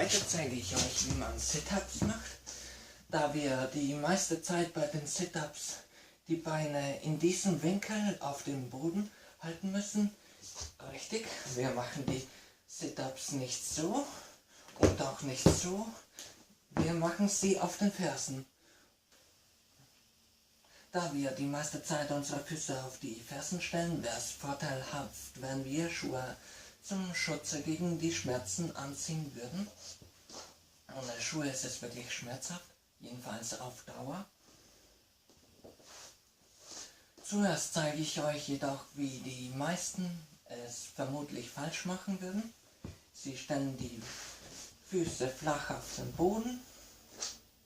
Heute zeige ich euch, wie man Sit-Ups macht. Da wir die meiste Zeit bei den Sit-Ups die Beine in diesem Winkel auf dem Boden halten müssen. Richtig, wir machen die Sit-Ups nicht so und auch nicht so. Wir machen sie auf den Fersen. Da wir die meiste Zeit unsere Füße auf die Fersen stellen, wäre es vorteilhaft, wenn wir Schuhe zum Schutze gegen die Schmerzen anziehen würden. Ohne Schuhe ist es wirklich schmerzhaft, jedenfalls auf Dauer. Zuerst zeige ich euch jedoch, wie die meisten es vermutlich falsch machen würden. Sie stellen die Füße flach auf den Boden.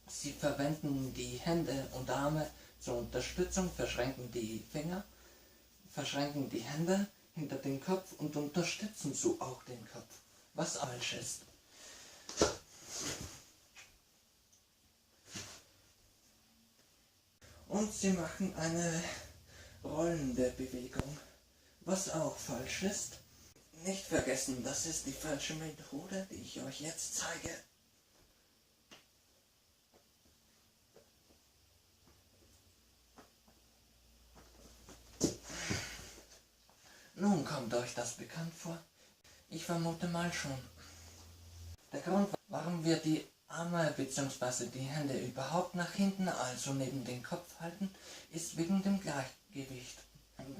Sie verwenden die Hände und Arme zur Unterstützung, verschränken die Finger, verschränken die Hände hinter den Kopf und unterstützen so auch den Kopf, was falsch ist. Und sie machen eine rollende Bewegung, was auch falsch ist. Nicht vergessen, das ist die falsche Methode, die ich euch jetzt zeige. Nun kommt euch das bekannt vor? Ich vermute mal schon. Der Grund, warum wir die Arme bzw. die Hände überhaupt nach hinten, also neben den Kopf halten, ist wegen dem Gleichgewicht.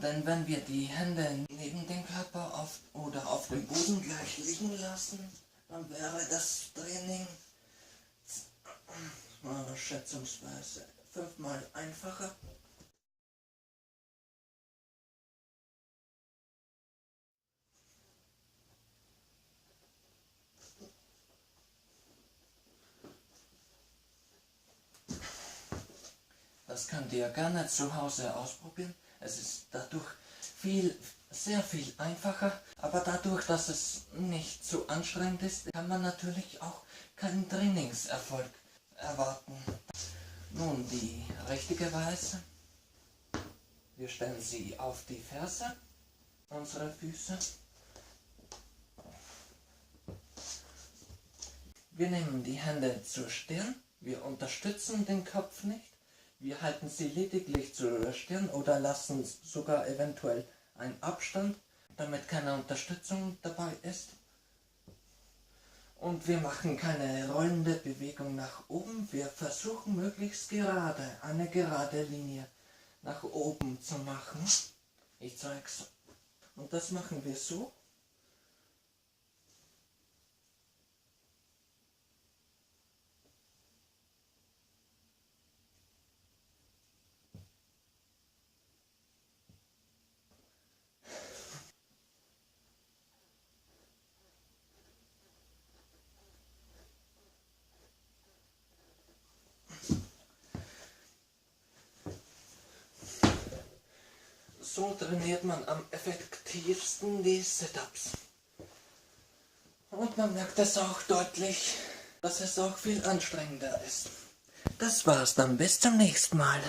Denn wenn wir die Hände neben dem Körper auf dem Boden gleich liegen lassen, dann wäre das Training schätzungsweise 5-mal einfacher. Das könnt ihr gerne zu Hause ausprobieren. Es ist dadurch sehr viel einfacher, aber dadurch, dass es nicht zu anstrengend ist, kann man natürlich auch keinen Trainingserfolg erwarten. Nun die richtige Weise. Wir stellen sie auf die Ferse, unsere Füße. Wir nehmen die Hände zur Stirn, wir unterstützen den Kopf nicht. Wir halten sie lediglich zur Stirn oder lassen sogar eventuell einen Abstand, damit keine Unterstützung dabei ist. Und wir machen keine rollende Bewegung nach oben. Wir versuchen möglichst gerade, eine gerade Linie nach oben zu machen. Ich zeig's. Und das machen wir so. So trainiert man am effektivsten die Sit-Ups. Und man merkt es auch deutlich, dass es auch viel anstrengender ist. Das war's dann, bis zum nächsten Mal.